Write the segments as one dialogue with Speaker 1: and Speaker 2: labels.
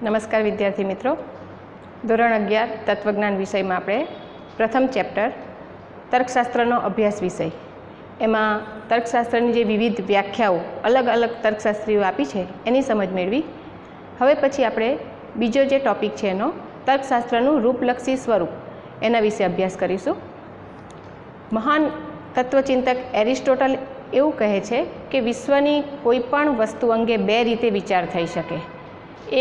Speaker 1: નમસ્કાર વિદ્યાર્થી મિત્રો, ધોરણ 11 તત્વજ્ઞાન વિષયમાં આપણે પ્રથમ ચેપ્ટર તર્કશાસ્ત્રનો અભ્યાસ વિષય, એમાં તર્કશાસ્ત્રની જે વિવિધ વ્યાખ્યાઓ અલગ અલગ તર્કશાસ્ત્રીઓ આપી છે એની સમજ મેળવી. હવે પછી આપણે બીજો જે ટૉપિક છે એનો તર્કશાસ્ત્રનું રૂપલક્ષી સ્વરૂપ એના વિશે અભ્યાસ કરીશું. મહાન તત્વચિંતક એરિસ્ટોટલ એવું કહે છે કે વિશ્વની કોઈ પણ વસ્તુ અંગે બે રીતે વિચાર થઈ શકે.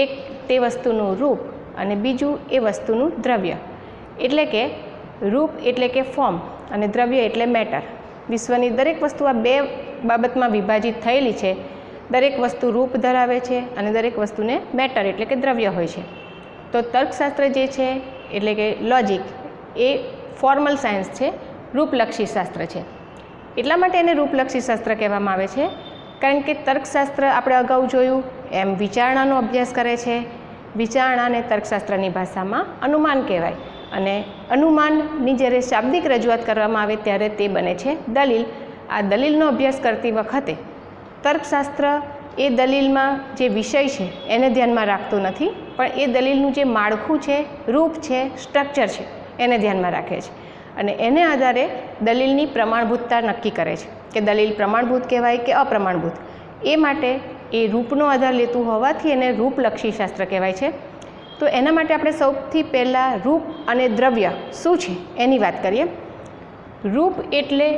Speaker 1: એક તે વસ્તુનું રૂપ અને બીજું એ વસ્તુનું દ્રવ્ય. એટલે કે રૂપ એટલે કે ફોર્મ અને દ્રવ્ય એટલે મેટર. વિશ્વની દરેક વસ્તુ આ બે બાબતમાં વિભાજિત થયેલી છે. દરેક વસ્તુ રૂપ ધરાવે છે અને દરેક વસ્તુને મેટર એટલે કે દ્રવ્ય હોય છે. તો તર્કશાસ્ત્ર જે છે એટલે કે લોજિક એ ફોર્મલ સાયન્સ છે, રૂપલક્ષી શાસ્ત્ર છે. એટલા માટે એને રૂપલક્ષી શાસ્ત્ર કહેવામાં આવે છે કારણ કે તર્કશાસ્ત્ર આપણે અગાઉ જોયું એમ વિચારણાનો અભ્યાસ કરે છે. વિચારણાને તર્કશાસ્ત્રની ભાષામાં અનુમાન કહેવાય અને અનુમાનની જ્યારે શાબ્દિક રજૂઆત કરવામાં આવે ત્યારે તે બને છે દલીલ. આ દલીલનો અભ્યાસ કરતી વખતે તર્કશાસ્ત્ર એ દલીલમાં જે વિષય છે એને ધ્યાનમાં રાખતું નથી, પણ એ દલીલનું જે માળખું છે, રૂપ છે, સ્ટ્રક્ચર છે એને ધ્યાનમાં રાખે છે અને એને આધારે દલીલની પ્રમાણભૂતતા નક્કી કરે છે કે દલીલ પ્રમાણભૂત કહેવાય કે અપ્રમાણભૂત. એ માટે એ રૂપનો આધાર લેતું હોવાથી એને રૂપલક્ષી શાસ્ત્ર કહેવાય છે. તો એના માટે આપણે સૌથી પહેલાં રૂપ અને દ્રવ્ય શું છે એની વાત કરીએ. રૂપ એટલે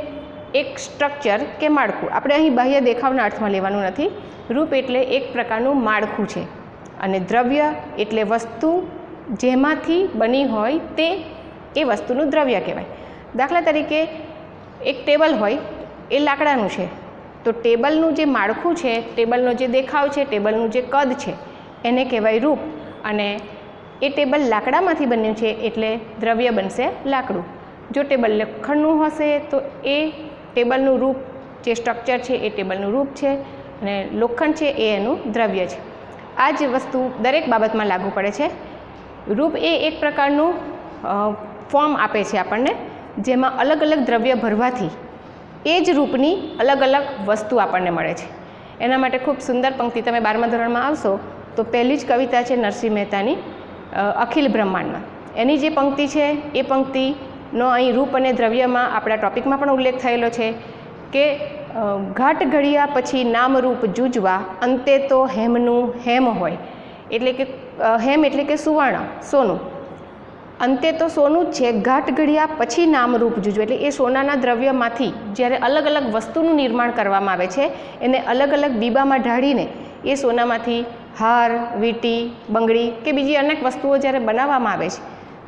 Speaker 1: એક સ્ટ્રક્ચર કે માળખું. આપણે અહીં બાહ્ય દેખાવના અર્થમાં લેવાનું નથી. રૂપ એટલે એક પ્રકારનું માળખું છે અને દ્રવ્ય એટલે વસ્તુ જેમાંથી બની હોય તે એ વસ્તુનું દ્રવ્ય કહેવાય. દાખલા તરીકે એક ટેબલ હોય એ લાકડાનું છે, તો ટેબલનું જે માળખું છે, ટેબલનો જે દેખાવ છે, ટેબલનું જે કદ છે એને કહેવાય રૂપ. અને એ ટેબલ લાકડામાંથી બન્યું છે એટલે દ્રવ્ય બનશે લાકડું. જો ટેબલ લોખંડનું હશે તો એ ટેબલનું રૂપ જે સ્ટ્રક્ચર છે એ ટેબલનું રૂપ છે અને લોખંડ છે એ એનું દ્રવ્ય છે. આ જ વસ્તુ દરેક બાબતમાં લાગુ પડે છે. રૂપ એ એક પ્રકારનું ફોર્મ આપે છે આપણને, જેમાં અલગ અલગ દ્રવ્ય ભરવાથી એ જ રૂપની અલગ અલગ વસ્તુ આપણને મળે છે. એના માટે ખૂબ સુંદર પંક્તિ, તમે 12મા ધોરણમાં આવશો તો પહેલી જ કવિતા છે નરસિંહ મહેતાની અખિલ બ્રહ્માંડમાં. એની જે પંક્તિ છે એ પંક્તિનો અહીં રૂપ અને દ્રવ્યમાં આપણા ટૉપિકમાં પણ ઉલ્લેખ થયેલો છે કે ઘાટ ઘડિયા પછી નામરૂપ જૂજવા, અંતે તો હેમનું હેમ હોય. એટલે કે હેમ એટલે કે સુવર્ણ, સોનું. અંતે તો સોનું જ છે, ઘાટ ઘડિયા પછી નામરૂપ જૂજવું. એટલે એ સોનાના દ્રવ્યમાંથી જ્યારે અલગ અલગ વસ્તુનું નિર્માણ કરવામાં આવે છે, એને અલગ અલગ બીબામાં ઢાળીને એ સોનામાંથી હાર, વીંટી, બંગડી કે બીજી અનેક વસ્તુઓ જ્યારે બનાવવામાં આવે છે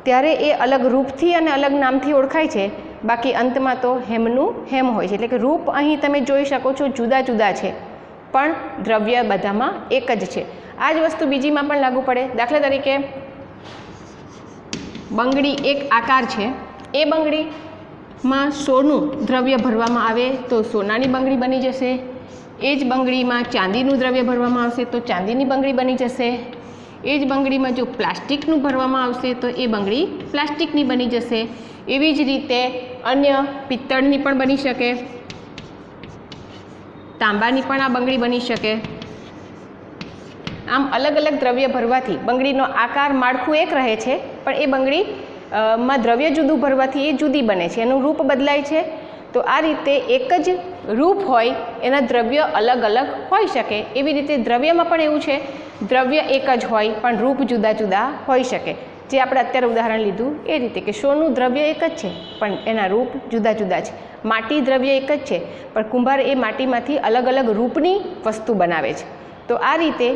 Speaker 1: ત્યારે એ અલગ રૂપથી અને અલગ નામથી ઓળખાય છે. બાકી અંતમાં તો હેમનું હેમ હોય છે. એટલે કે રૂપ અહીં તમે જોઈ શકો છો જુદા જુદા છે, પણ દ્રવ્ય બધામાં એક જ છે. આ જ વસ્તુ બીજીમાં પણ લાગુ પડે. દાખલા તરીકે બંગડી એક આકાર છે, એ બંગડીમાં સોનું દ્રવ્ય ભરવામાં આવે તો સોનાની બંગડી બની જશે. એ જ બંગડીમાં ચાંદીનું દ્રવ્ય ભરવામાં આવશે તો ચાંદીની બંગડી બની જશે. એ જ બંગડીમાં જો પ્લાસ્ટિકનું ભરવામાં આવશે તો એ બંગડી પ્લાસ્ટિકની બની જશે. એવી જ રીતે અન્ય પિત્તળની પણ બની શકે, તાંબાની પણ આ બંગડી બની શકે. આમ અલગ અલગ દ્રવ્ય ભરવાથી બંગડીનો આકાર, માળખું એક રહે છે, પણ એ બંગડી માં દ્રવ્ય જુદું ભરવાથી એ જુદી બને છે, એનું રૂપ બદલાય છે. તો આ રીતે એક જ રૂપ હોય એના દ્રવ્ય અલગ અલગ હોઈ શકે. એવી રીતે દ્રવ્યમાં પણ એવું છે, દ્રવ્ય એક જ હોય પણ રૂપ જુદા જુદા હોઈ શકે. જે આપણે અત્યારે ઉદાહરણ લીધું એ રીતે કે સોનું દ્રવ્ય એક જ છે પણ એના રૂપ જુદા જુદા છે. માટી દ્રવ્ય એક જ છે પણ કુંભાર એ માટીમાંથી અલગ અલગ રૂપની વસ્તુ બનાવે છે. તો આ રીતે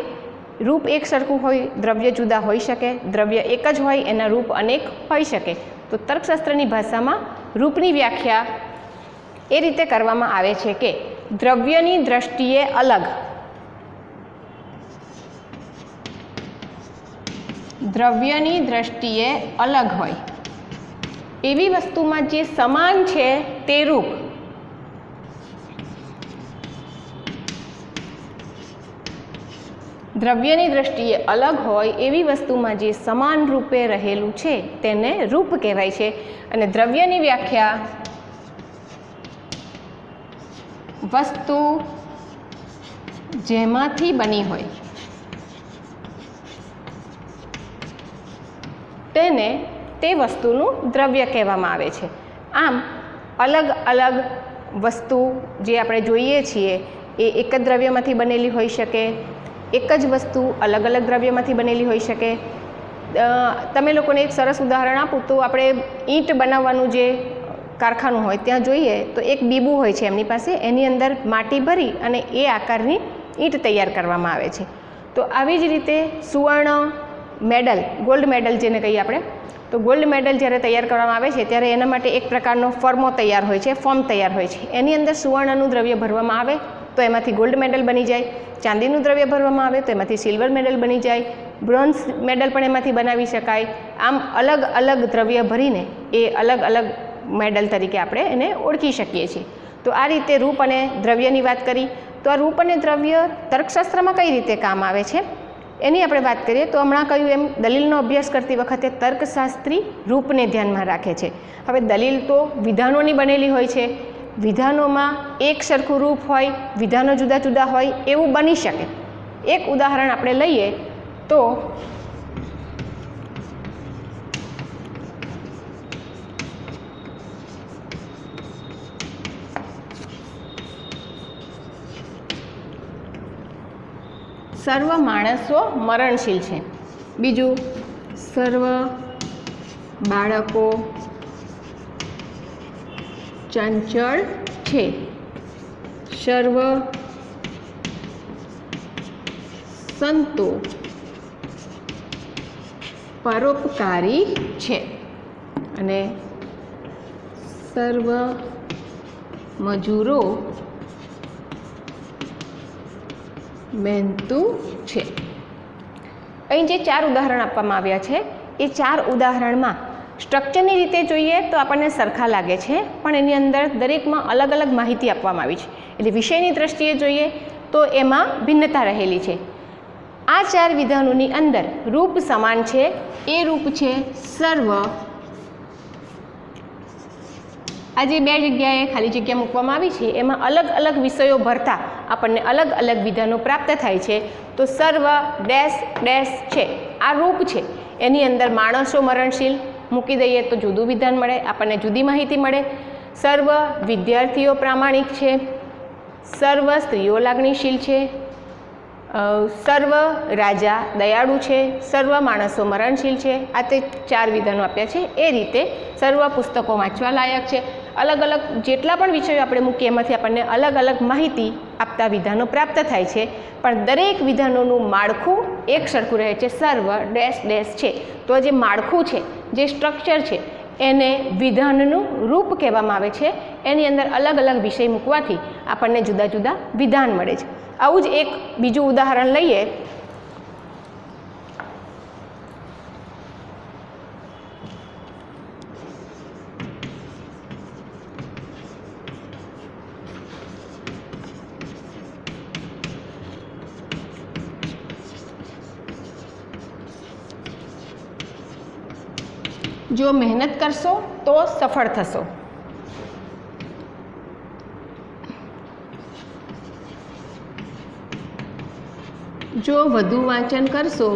Speaker 1: રૂપ એક સરખું હોય, દ્રવ્ય જુદા હોઈ શકે. દ્રવ્ય એક જ હોય, એના રૂપ અનેક હોઈ શકે. તો તર્કશાસ્ત્રની ભાષામાં રૂપની વ્યાખ્યા એ રીતે કરવામાં આવે છે કે દ્રવ્યની દ્રષ્ટિએ અલગ, દ્રવ્યની દ્રષ્ટિએ અલગ હોય એવી વસ્તુમાં જે સમાન છે તે રૂપ, દ્રવ્યની દ્રષ્ટિએ અલગ હોય એવી વસ્તુમાં જે સમાન રૂપે રહેલું છે તેને રૂપ કહેવાય છે. અને દ્રવ્યની વ્યાખ્યા વસ્તુ જેમાંથી બની હોય તેને તે વસ્તુનું દ્રવ્ય કહેવામાં આવે છે. આમ અલગ અલગ વસ્તુ જે આપણે જોઈએ છીએ એ એક જ દ્રવ્યમાંથી બનેલી હોઈ શકે, એક જ વસ્તુ અલગ અલગ દ્રવ્યમાંથી બનેલી હોઈ શકે. તમે લોકોને એક સરસ ઉદાહરણ આપું તો આપણે ઈંટ બનાવવાનું જે કારખાનું હોય ત્યાં જોઈએ તો એક બીબું હોય છે એમની પાસે, એની અંદર માટી ભરી અને એ આકારની ઈંટ તૈયાર કરવામાં આવે છે. તો આવી જ રીતે સુવર્ણ મેડલ, ગોલ્ડ મેડલ જેને કહીએ આપણે, તો ગોલ્ડ મેડલ જ્યારે તૈયાર કરવામાં આવે છે ત્યારે એના માટે એક પ્રકારનો ફોર્મો તૈયાર હોય છે, ફોર્મ તૈયાર હોય છે. એની અંદર સુવર્ણનું દ્રવ્ય ભરવામાં આવે તો એમાંથી ગોલ્ડ મેડલ બની જાય, ચાંદીનું દ્રવ્ય ભરવામાં આવે તો એમાંથી સિલ્વર મેડલ બની જાય, બ્રોન્ઝ મેડલ પણ એમાંથી બનાવી શકાય. આમ અલગ અલગ દ્રવ્ય ભરીને એ અલગ અલગ મેડલ તરીકે આપણે એને ઓળખી શકીએ છીએ. તો આ રીતે રૂપ અને દ્રવ્યની વાત કરી. તો આ રૂપ અને દ્રવ્ય તર્કશાસ્ત્રમાં કઈ રીતે કામ આવે છે એની આપણે વાત કરીએ તો હમણાં કહ્યું એમ દલીલનો અભ્યાસ કરતી વખતે તર્કશાસ્ત્રી રૂપને ધ્યાનમાં રાખે છે. હવે દલીલ તો વિધાનોની બનેલી હોય છે, વિધાનોમાં એક સરખું રૂપ હોય, વિધાનો જુદા જુદા હોય એવું બની શકે. એક ઉદાહરણ આપણે લઈએ તો સર્વ માણસો મરણશીલ છે, બીજું સર્વ બાળકો ચંચળ છે, સર્વ સંતો પરોપકારી છે અને સર્વ મજૂરો મહેનતુ છે. અહીં જે 4 ઉદાહરણ આપવામાં આવ્યા છે એ 4 ઉદાહરણમાં સ્ટ્રક્ચરની રીતે જોઈએ તો આપણને સરખા લાગે છે, પણ એની અંદર દરેકમાં અલગ અલગ માહિતી આપવામાં આવી છે. એટલે વિષયની દ્રષ્ટિએ જોઈએ તો એમાં ભિન્નતા રહેલી છે. આ 4 વિધાનોની અંદર રૂપ સમાન છે. એ રૂપ છે સર્વ. આ જે 2 જગ્યાએ ખાલી જગ્યા મૂકવામાં આવી છે એમાં અલગ અલગ વિષયો ભરતા આપણને અલગ અલગ વિધાનો પ્રાપ્ત થાય છે. તો સર્વ ડેશ ડેશ છે, આ રૂપ છે. એની અંદર માણસો મરણશીલ મૂકી દઈએ તો જુદું વિધાન મળે, આપણને જુદી માહિતી મળે. સર્વ વિદ્યાર્થીઓ પ્રામાણિક છે, સર્વ સ્ત્રીઓ લાગણીશીલ છે, સર્વ રાજા દયાળુ છે, સર્વ માણસો મરણશીલ છે. આ તે 4 વિધાનો આપ્યા છે. એ રીતે સર્વ પુસ્તકો વાંચવા લાયક છે. અલગ અલગ જેટલા પણ વિષયો આપણે મૂકીએ એમાંથી આપણને અલગ અલગ માહિતી આપતા વિધાનો પ્રાપ્ત થાય છે, પણ દરેક વિધાનોનું માળખું એક સરખું રહે છે, સર્વ ડેશ ડેશ છે. તો જે માળખું છે, જે સ્ટ્રક્ચર છે, એને વિધાનનું રૂપ કહેવામાં આવે છે. એની અંદર અલગ અલગ વિષય મૂકવાથી આપણને જુદા જુદા વિધાન મળે છે. આવું જ એક બીજું ઉદાહરણ લઈએ. જો મહેનત કરશો તો સફળ થશો. જો વધુ વાંચન કરશો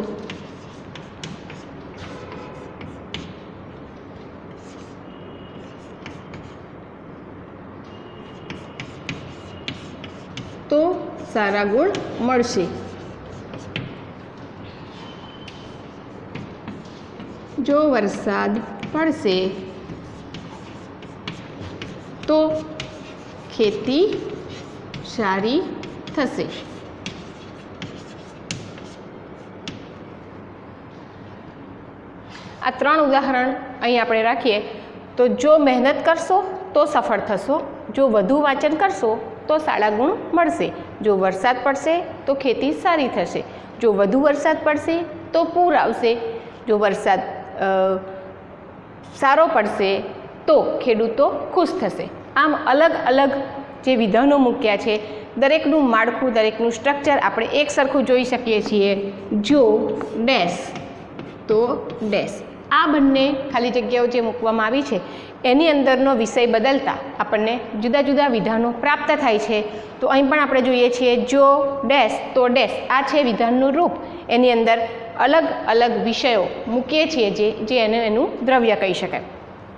Speaker 1: તો સારા ગુણ મળશે. જો વરસાદ પડશે તો ખેતી સારી થશે. આ 3 ઉદાહરણ અહીં આપણે રાખીએ તો જો મહેનત કરશો તો સફળ થશો, જો વધુ વાંચન કરશો તો સારા ગુણ મળશે, જો વરસાદ પડશે તો ખેતી સારી થશે, જો વધુ વરસાદ પડશે તો પૂર આવશે, જો વરસાદ સારો પડશે તો ખેડૂતો ખુશ થશે. આમ અલગ અલગ જે વિધાનો મૂક્યા છે દરેકનું માળખું, દરેકનું સ્ટ્રક્ચર આપણે એક સરખું જોઈ શકીએ છીએ. જો ડેશ તો ડેશ. આ બંને ખાલી જગ્યાઓ જે મૂકવામાં આવી છે એની અંદરનો વિષય બદલતા આપણને જુદા જુદા વિધાનો પ્રાપ્ત થાય છે. તો અહીં પણ આપણે જોઈએ છીએ જો ડેશ તો ડેશ. આ છે વિધાનનું રૂપ. એની અંદર અલગ અલગ વિષયો મૂકીએ છીએ જે એનું દ્રવ્ય કહી શકાય.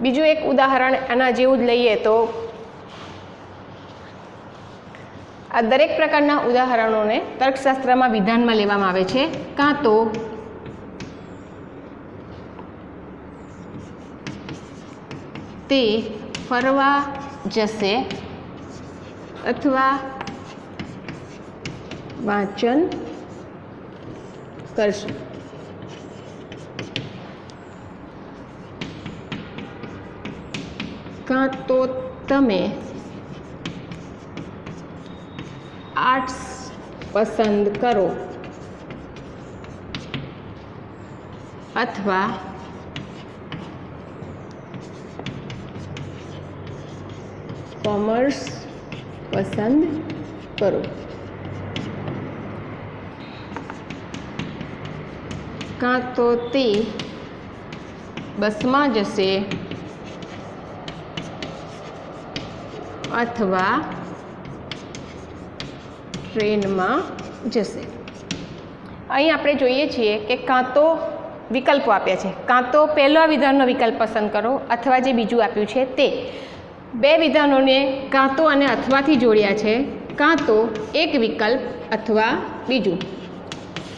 Speaker 1: બીજું એક ઉદાહરણ આના જેવું જ લઈએ તો આ દરેક પ્રકારના ઉદાહરણોને તર્કશાસ્ત્રમાં વિધાનમાં લેવામાં આવે છે. કાં તો તે ફરવા જશે અથવા વાંચન કરશે. કાં તો તમે આર્ટ્સ પસંદ કરો અથવા કોમર્સ પસંદ કરો. કાં તો તે બસમાં જશે અથવા ટ્રેનમાં જશે. અહીં આપણે જોઈએ છીએ કે કાં તો વિકલ્પો આપ્યા છે. કાં તો પહેલા વિધાનનો વિકલ્પ પસંદ કરો અથવા જે બીજું આપ્યું છે તે. બે વિધાનોને કાં તો અને અથવાથી જોડ્યા છે. કાં તો એક વિકલ્પ અથવા બીજું.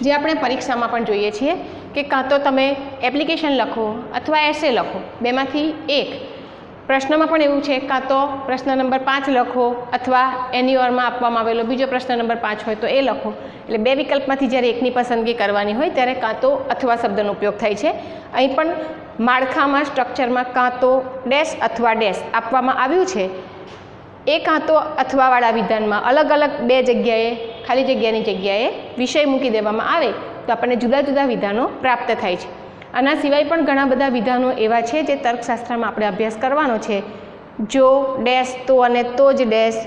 Speaker 1: જે આપણે પરીક્ષામાં પણ જોઈએ છીએ કે કાં તો તમે એપ્લિકેશન લખો અથવા એસે લખો, બેમાંથી એક. પ્રશ્નમાં પણ એવું છે, કાં તો પ્રશ્ન નંબર 5 લખો અથવા એની ઓરમાં આપવામાં આવેલો બીજો પ્રશ્ન નંબર 5 હોય તો એ લખો. એટલે બે વિકલ્પમાંથી જ્યારે એકની પસંદગી કરવાની હોય ત્યારે કાં તો અથવા શબ્દનો ઉપયોગ થાય છે. અહીં પણ માળખામાં, સ્ટ્રક્ચરમાં કાં તો ડેશ અથવા ડેશ આપવામાં આવ્યું છે. એ કાં તો અથવાવાળા વિધાનમાં અલગ અલગ બે જગ્યાએ, ખાલી જગ્યાની જગ્યાએ વિષય મૂકી દેવામાં આવે તો આપણને જુદા જુદા વિધાનો પ્રાપ્ત થાય છે. આના સિવાય પણ ઘણા બધા વિધાનો એવા છે જે તર્કશાસ્ત્રમાં આપણે અભ્યાસ કરવાનો છે. જો ડેશ, તો અને તો જ ડેશ,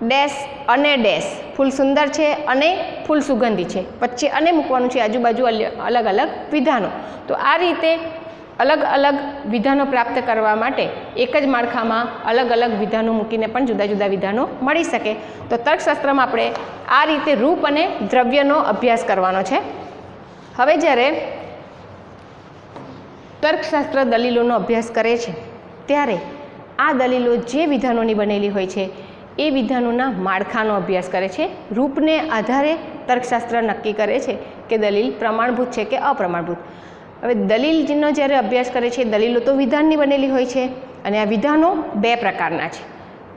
Speaker 1: ડેશ અને ડેશ, ફૂલ સુંદર છે અને ફૂલ સુગંધી છે, વચ્ચે અને મૂકવાનું છે, આજુબાજુ અલગ અલગ વિધાનો. તો આ રીતે અલગ અલગ વિધાનો પ્રાપ્ત કરવા માટે એક જ માળખામાં અલગ અલગ વિધાનો મૂકીને પણ જુદા જુદા વિધાનો મળી શકે. તો તર્કશાસ્ત્રમાં આપણે આ રીતે રૂપ અને દ્રવ્યનો અભ્યાસ કરવાનો છે. હવે જ્યારે તર્કશાસ્ત્ર દલીલોનો અભ્યાસ કરે છે ત્યારે આ દલીલો જે વિધાનોની બનેલી હોય છે એ વિધાનોના માળખાનો અભ્યાસ કરે છે. રૂપને આધારે તર્કશાસ્ત્ર નક્કી કરે છે કે દલીલ પ્રમાણભૂત છે કે અપ્રમાણભૂત. હવે દલીલનો જ્યારે અભ્યાસ કરે છે, દલીલો તો વિધાનની બનેલી હોય છે અને આ વિધાનો બે પ્રકારના છે.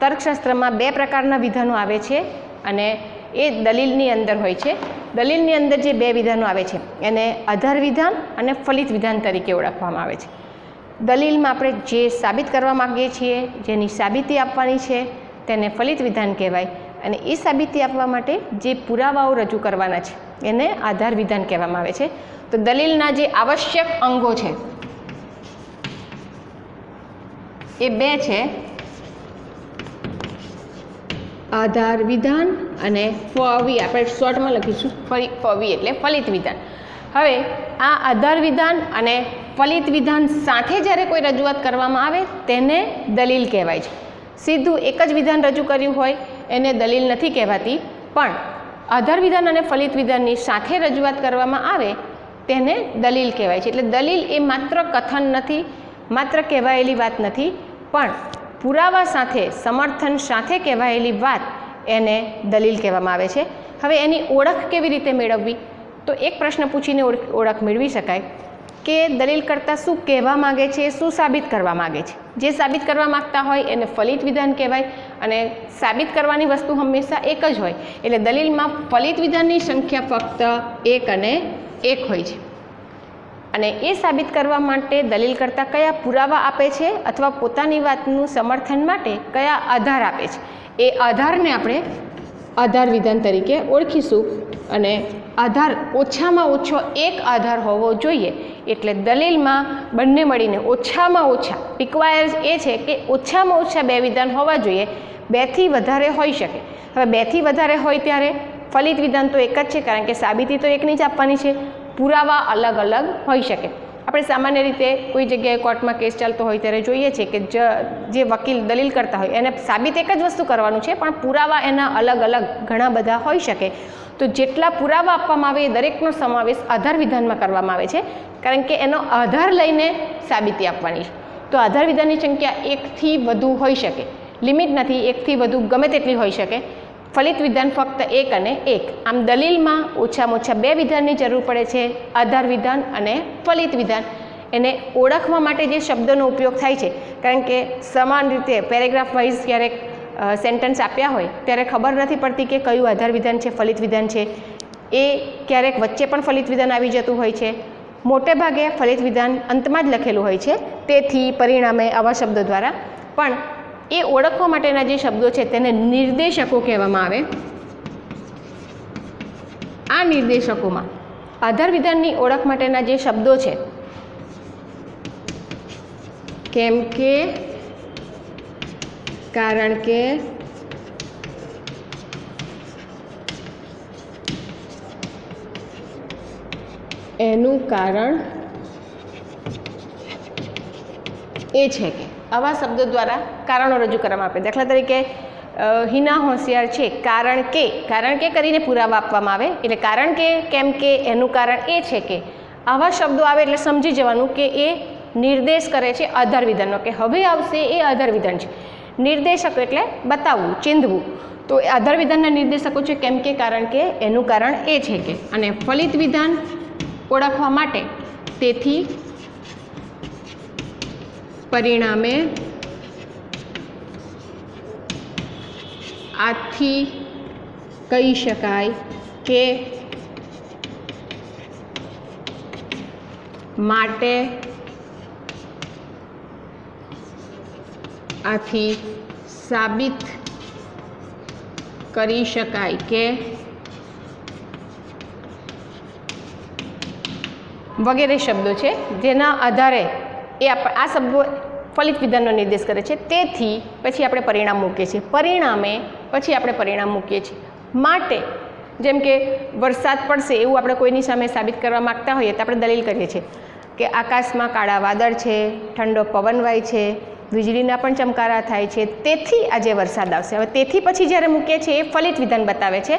Speaker 1: તર્કશાસ્ત્રમાં બે પ્રકારના વિધાનો આવે છે અને એ દલીલની અંદર હોય છે. દલીલની અંદર જે બે વિધાનો આવે છે એને આધાર વિધાન અને ફલિત વિધાન તરીકે ઓળખવામાં આવે છે. દલીલમાં આપણે જે સાબિત કરવા માગીએ છીએ, જેની સાબિતી આપવાની છે તેને ફલિત વિધાન કહેવાય અને એ સાબિતી આપવા માટે જે પુરાવાઓ રજૂ કરવાના છે એને આધાર વિધાન કહેવામાં આવે છે. તો દલીલના જે આવશ્યક અંગો છે એ બે છે, આધાર વિધાન અને ફવી. આપણે શોર્ટમાં લખીશું ફવી એટલે ફલિત વિધાન. હવે આ આધાર વિધાન અને ફલિત વિધાન સાથે જ્યારે કોઈ રજૂઆત કરવામાં આવે તેને દલીલ કહેવાય છે. સીધું એક જ વિધાન રજૂ કર્યું હોય એને દલીલ નથી કહેવાતી, પણ આધાર વિધાન અને ફલિત વિધાનની સાથે રજૂઆત કરવામાં આવે તેને દલીલ કહેવાય છે. એટલે દલીલ એ માત્ર કથન નથી, માત્ર કહેવાયેલી વાત નથી, પણ પુરાવા સાથે, સમર્થન સાથે કહેવાયેલી વાત એને દલીલ કહેવામાં આવે છે. હવે એની ઓળખ કેવી રીતે મેળવવી? તો એક પ્રશ્ન પૂછીને ઓળખ મેળવી શકાય કે દલીલ કરતાં શું કહેવા માગે છે, શું સાબિત કરવા માગે છે. જે સાબિત કરવા માગતા હોય એને ફલિત વિધાન કહેવાય અને સાબિત કરવાની વસ્તુ હંમેશા એક જ હોય. એટલે દલીલમાં ફલિત વિધાનની સંખ્યા ફક્ત 1 અને 1 હોય છે અને એ સાબિત કરવા માટે દલીલ કરતાં કયા પુરાવા આપે છે અથવા પોતાની વાતનું સમર્થન માટે કયા આધાર આપે છે એ આધારને આપણે આધાર વિધાન તરીકે ઓળખીશું. અને આધાર ઓછામાં ઓછો એક આધાર હોવો જોઈએ. એટલે દલીલમાં બંને મળીને ઓછામાં ઓછા રિક્વાયર્સ એ છે કે ઓછામાં ઓછા બે વિધાન હોવા જોઈએ, 2 થી વધારે હોઈ શકે. હવે 2 થી વધારે હોય ત્યારે ફલિત વિધાન તો એક જ છે, કારણ કે સાબિતી તો એકની જ આપવાની છે, પુરાવા અલગ અલગ હોઈ શકે. આપણે સામાન્ય રીતે કોઈ જગ્યાએ કોર્ટમાં કેસ ચાલતો હોય ત્યારે જોઈએ છીએ કે જે વકીલ દલીલ કરતા હોય એને સાબિત એક જ વસ્તુ કરવાનું છે, પણ પુરાવા એના અલગ અલગ ઘણા બધા હોઈ શકે. તો જેટલા પુરાવા આપવામાં આવે એ દરેકનો સમાવેશ આધાર વિધાનમાં કરવામાં આવે છે, કારણ કે એનો આધાર લઈને સાબિતી આપવાની છે. તો આધાર વિધાનની સંખ્યા 1થી વધુ હોઈ શકે, લિમિટ નથી, 1થી વધુ ગમે તેટલી હોઈ શકે. ફલિત વિધાન ફક્ત 1 અને 1. આમ દલીલમાં ઓછામાં ઓછા 2 વિધાનની જરૂર પડે છે, આધાર વિધાન અને ફલિત વિધાન. એને ઓળખવા માટે જે શબ્દોનો ઉપયોગ થાય છે, કારણ કે સમાન રીતે પેરેગ્રાફ વાઇઝ ક્યારેક સેન્ટેન્સ આપ્યા હોય ત્યારે ખબર નથી પડતી કે કયું આધાર વિધાન છે, ફલિત વિધાન છે. એ ક્યારેક વચ્ચે પણ ફલિત વિધાન આવી જતું હોય છે. મોટે ભાગે ફલિત વિધાન અંતમાં જ લખેલું હોય છે, તેથી પરિણામે આવા શબ્દો દ્વારા પણ એ ઓળખવા માટેના જે શબ્દો છે તેને નિર્દેશકો કહેવામાં આવે. આ નિર્દેશકોમાં આધાર વિધાનની ઓળખ માટેના જે શબ્દો છે, કેમ કે, કારણ કે, એનું કારણ એ છે કે, આવા શબ્દો દ્વારા કારણો રજૂ કરવામાં આવે. દાખલા તરીકે હિના હોશિયાર છે, કારણ કે કરીને પુરાવા આપવામાં આવે. એટલે કારણ કે, કેમ કે, એનું કારણ એ છે કે, આવા શબ્દો આવે એટલે સમજી જવાનું કે એ નિર્દેશ કરે છે આધાર વિધાનનો, કે હવે આવશે એ આધાર વિધાન છે. નિર્દેશક એટલે બતાવવું, ચીંધવું. તો આધાર વિધાનના નિર્દેશકો છે કેમ કે, કારણ કે, એનું કારણ એ છે કે. અને ફલિત વિધાન ઓળખવા માટે તેથી, પરિણામે, આથી કહી શકાય કે, માટે, આથી સાબિત કરી શકાય કે, વગેરે શબ્દો છે જેના આધારે એ આ શબ્દો ફલિત વિધાનનો નિર્દેશ કરે છે. તેથી પછી આપણે પરિણામ મૂકીએ છીએ, પરિણામે પછી આપણે પરિણામ મૂકીએ છીએ. માટે, જેમ કે વરસાદ પડશે એવું આપણે કોઈની સામે સાબિત કરવા માગતા હોઈએ તો આપણે દલીલ કરીએ છીએ કે આકાશમાં કાળા વાદળ છે, ઠંડો પવન વાય છે, વીજળીના પણ ચમકારા થાય છે, તેથી આજે વરસાદ આવશે. હવે તેથી પછી જ્યારે મૂકીએ છીએ એ ફલિત વિધાન બતાવે છે.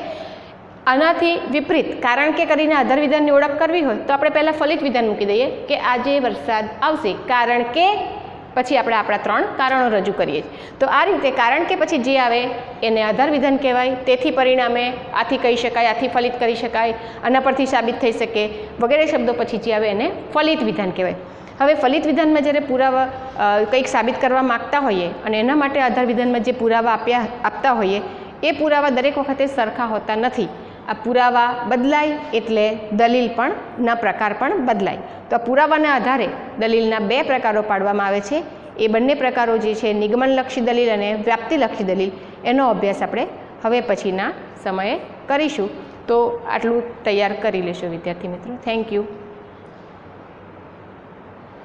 Speaker 1: આનાથી વિપરીત કારણ કે કરીને આધાર વિધાનની ઓળખ કરવી હોય તો આપણે પહેલાં ફલિત વિધાન મૂકી દઈએ કે આજે વરસાદ આવશે કારણ કે, પછી આપણે આપણા 3 કારણો રજૂ કરીએ છીએ. તો આ રીતે કારણ કે પછી જે આવે એને આધાર વિધાન કહેવાય. તેથી પરિણામે, આથી કહી શકાય, આથી ફલિત કરી શકાય, આના પરથી સાબિત થઈ શકે વગેરે શબ્દો પછી જે આવે એને ફલિત વિધાન કહેવાય. હવે ફલિત વિધાનમાં જ્યારે પુરાવા કંઈક સાબિત કરવા માગતા હોઈએ અને એના માટે આધાર વિધાનમાં જે પુરાવા આપતા હોઈએ એ પુરાવા દરેક વખતે સરખા હોતા નથી. આ પુરાવા બદલાય એટલે દલીલ પણ ના પ્રકાર પણ બદલાય. તો આ પુરાવાના આધારે દલીલના 2 પ્રકારો પાડવામાં આવે છે. એ બંને પ્રકારો જે છે નિગમનલક્ષી દલીલ અને વ્યાપ્તિલક્ષી દલીલ, એનો અભ્યાસ આપણે હવે પછીના સમયે કરીશું. તો આટલું તૈયાર કરી લેશો વિદ્યાર્થી મિત્રો. Thank you.